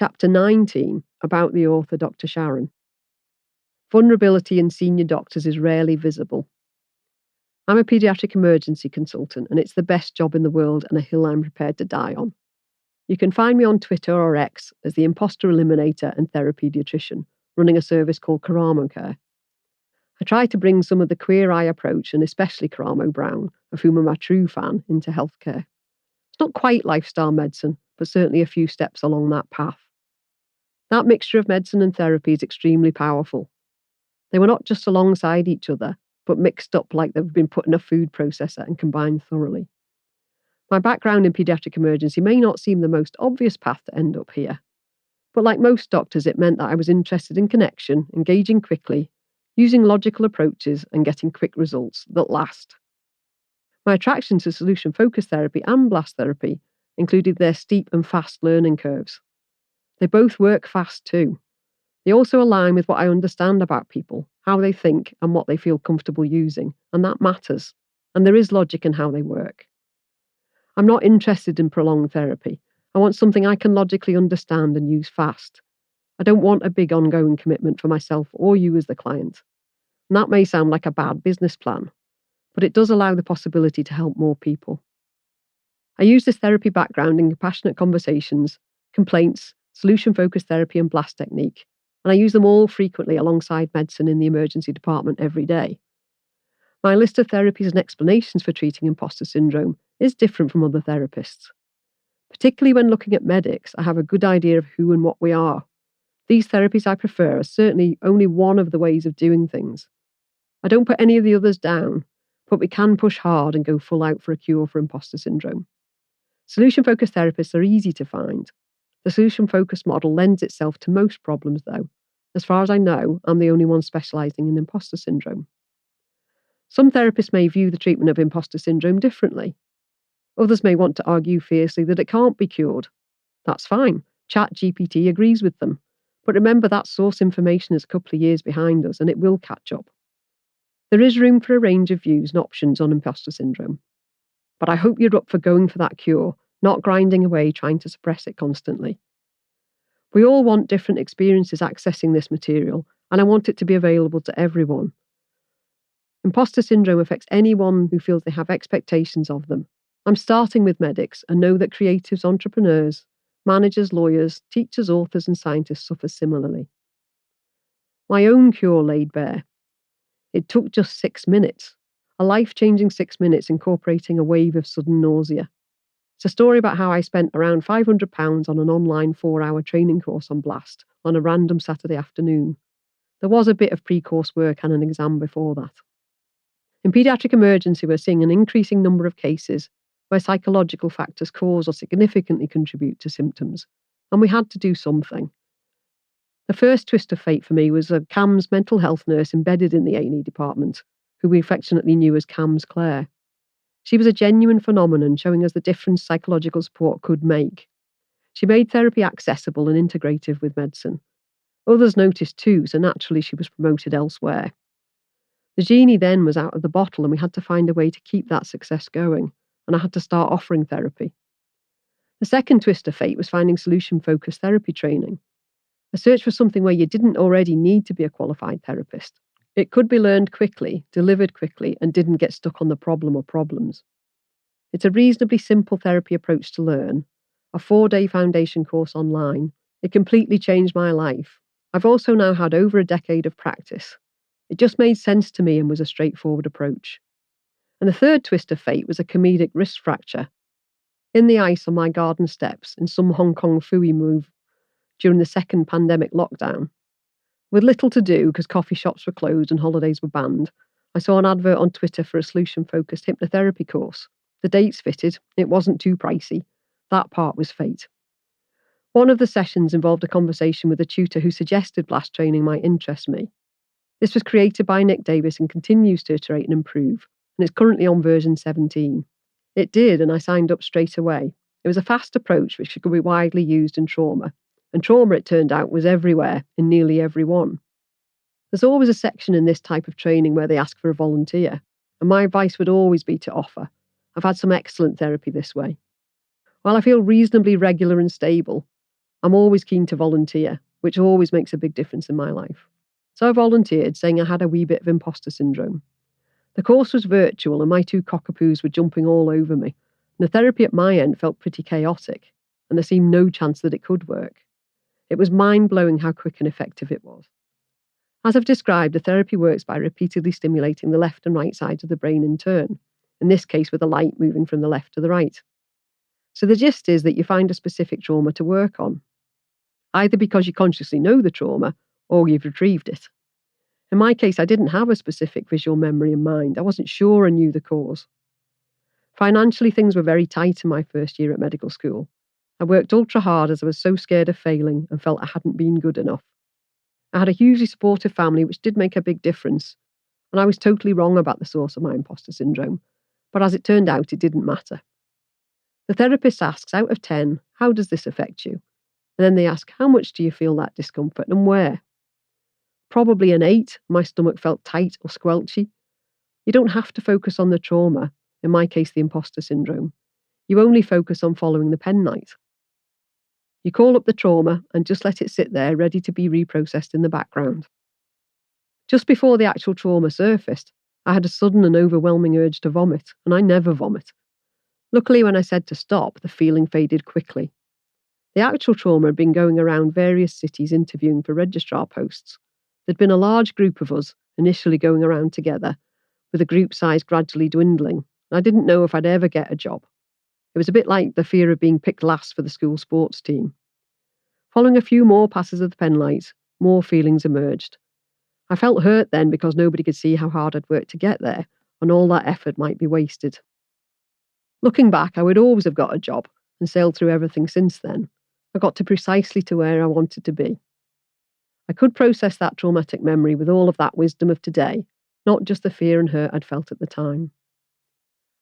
Chapter 19, about the author Dr. Sharryn. Vulnerability in senior doctors is rarely visible. I'm a paediatric emergency consultant, and it's the best job in the world and a hill I'm prepared to die on. You can find me on Twitter or X as the imposter eliminator and therapediatrician, running a service called Karamo Care. I try to bring some of the queer eye approach, and especially Karamo Brown, of whom I'm a true fan, into healthcare. It's not quite lifestyle medicine, but certainly a few steps along that path. That mixture of medicine and therapy is extremely powerful. They were not just alongside each other, but mixed up like they've been put in a food processor and combined thoroughly. My background in paediatric emergency may not seem the most obvious path to end up here, but like most doctors, it meant that I was interested in connection, engaging quickly, using logical approaches, and getting quick results that last. My attraction to solution-focused therapy and blast therapy included their steep and fast learning curves. They both work fast too. They also align with what I understand about people, how they think, and what they feel comfortable using, and that matters. And there is logic in how they work. I'm not interested in prolonged therapy. I want something I can logically understand and use fast. I don't want a big ongoing commitment for myself or you as the client. And that may sound like a bad business plan, but it does allow the possibility to help more people. I use this therapy background in compassionate conversations, complaints, solution-focused therapy, and blast technique, and I use them all frequently alongside medicine in the emergency department every day. My list of therapies and explanations for treating imposter syndrome is different from other therapists. Particularly when looking at medics, I have a good idea of who and what we are. These therapies I prefer are certainly only one of the ways of doing things. I don't put any of the others down, but we can push hard and go full out for a cure for imposter syndrome. Solution-focused therapists are easy to find. The solution-focused model lends itself to most problems, though. As far as I know, I'm the only one specialising in imposter syndrome. Some therapists may view the treatment of imposter syndrome differently. Others may want to argue fiercely that it can't be cured. That's fine. ChatGPT agrees with them. But remember that source information is a couple of years behind us, and it will catch up. There is room for a range of views and options on imposter syndrome. But I hope you're up for going for that cure, not grinding away trying to suppress it constantly. We all want different experiences accessing this material, and I want it to be available to everyone. Imposter syndrome affects anyone who feels they have expectations of them. I'm starting with medics and know that creatives, entrepreneurs, managers, lawyers, teachers, authors, and scientists suffer similarly. My own cure laid bare. It took just 6 minutes, a life-changing 6 minutes incorporating a wave of sudden nausea. It's a story about how I spent around £500 on an online 4-hour training course on blast on a random Saturday afternoon. There was a bit of pre-course work and an exam before that. In paediatric emergency, we're seeing an increasing number of cases where psychological factors cause or significantly contribute to symptoms, and we had to do something. The first twist of fate for me was a CAMS mental health nurse embedded in the A&E department, who we affectionately knew as CAMS Claire. She was a genuine phenomenon, showing us the difference psychological support could make. She made therapy accessible and integrative with medicine. Others noticed too, so naturally she was promoted elsewhere. The genie then was out of the bottle, and we had to find a way to keep that success going, and I had to start offering therapy. The second twist of fate was finding solution-focused therapy training. A search for something where you didn't already need to be a qualified therapist. It could be learned quickly, delivered quickly, and didn't get stuck on the problem or problems. It's a reasonably simple therapy approach to learn, a 4-day foundation course online. It completely changed my life. I've also now had over a decade of practice. It just made sense to me and was a straightforward approach. And the third twist of fate was a comedic wrist fracture. In the ice on my garden steps in some Hong Kong Fui move during the second pandemic lockdown. With little to do because coffee shops were closed and holidays were banned, I saw an advert on Twitter for a solution-focused hypnotherapy course. The dates fitted, it wasn't too pricey. That part was fate. One of the sessions involved a conversation with a tutor who suggested blast training might interest me. This was created by Nick Davis and continues to iterate and improve, and it's currently on version 17. It did, and I signed up straight away. It was a fast approach which could be widely used in trauma. And trauma, it turned out, was everywhere, in nearly every one. There's always a section in this type of training where they ask for a volunteer, and my advice would always be to offer. I've had some excellent therapy this way. While I feel reasonably regular and stable, I'm always keen to volunteer, which always makes a big difference in my life. So I volunteered, saying I had a wee bit of imposter syndrome. The course was virtual and my two cockapoos were jumping all over me. And the therapy at my end felt pretty chaotic, and there seemed no chance that it could work. It was mind-blowing how quick and effective it was. As I've described, the therapy works by repeatedly stimulating the left and right sides of the brain in turn, in this case with a light moving from the left to the right. So the gist is that you find a specific trauma to work on, either because you consciously know the trauma or you've retrieved it. In my case, I didn't have a specific visual memory in mind. I wasn't sure I knew the cause. Financially, things were very tight in my first year at medical school. I worked ultra hard as I was so scared of failing and felt I hadn't been good enough. I had a hugely supportive family, which did make a big difference, and I was totally wrong about the source of my imposter syndrome, but as it turned out, it didn't matter. The therapist asks, out of 10, how does this affect you? And then they ask, how much do you feel that discomfort and where? Probably an 8, my stomach felt tight or squelchy. You don't have to focus on the trauma, in my case the imposter syndrome. You only focus on following the penknife. You call up the trauma and just let it sit there ready to be reprocessed in the background. Just before the actual trauma surfaced, I had a sudden and overwhelming urge to vomit, and I never vomit. Luckily, when I said to stop, the feeling faded quickly. The actual trauma had been going around various cities interviewing for registrar posts. There'd been a large group of us initially going around together, with the group size gradually dwindling, and I didn't know if I'd ever get a job. It was a bit like the fear of being picked last for the school sports team. Following a few more passes of the pen light, more feelings emerged. I felt hurt then because nobody could see how hard I'd worked to get there, and all that effort might be wasted. Looking back, I would always have got a job and sailed through everything since then. I got to precisely to where I wanted to be. I could process that traumatic memory with all of that wisdom of today, not just the fear and hurt I'd felt at the time.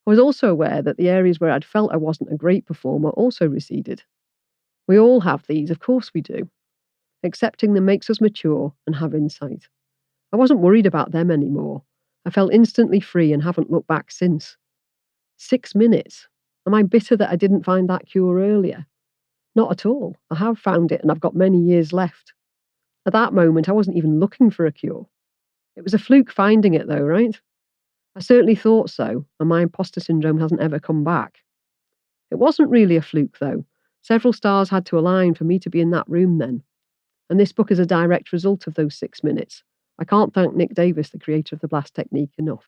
I was also aware that the areas where I'd felt I wasn't a great performer also receded. We all have these, of course we do. Accepting them makes us mature and have insight. I wasn't worried about them anymore. I felt instantly free and haven't looked back since. 6 minutes. Am I bitter that I didn't find that cure earlier? Not at all. I have found it and I've got many years left. At that moment, I wasn't even looking for a cure. It was a fluke finding it though, right? I certainly thought so, and my imposter syndrome hasn't ever come back. It wasn't really a fluke though. Several stars had to align for me to be in that room then. And this book is a direct result of those 6 minutes. I can't thank Nick Davis, the creator of the Blast technique, enough.